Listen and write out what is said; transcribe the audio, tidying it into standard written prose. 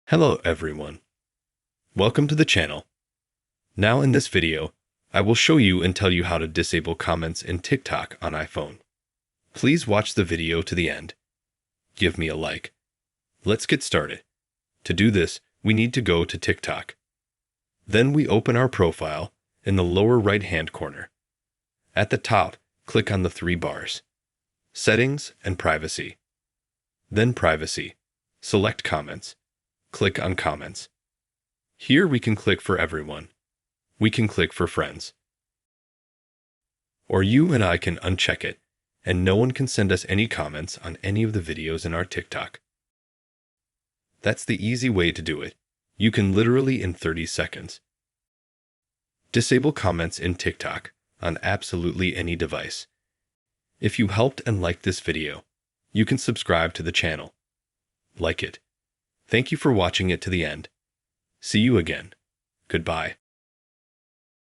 Hello everyone. Welcome to the channel. Now in this video, I will show you and tell you how to disable comments in TikTok on iPhone. Please watch the video to the end. Give me a like. Let's get started. To do this, we need to go to TikTok. Then we open our profile in the lower right-hand corner. At the top, click on the three bars. Settings and Privacy. Then Privacy. Select Comments. Click on Comments. Here we can click for everyone. We can click for friends. Or you and I can uncheck it, and no one can send us any comments on any of the videos in our TikTok. That's the easy way to do it. You can literally in 30 seconds. Disable comments in TikTok on absolutely any device. If you helped and liked this video, you can subscribe to the channel. Like it. Thank you for watching it to the end. See you again. Goodbye.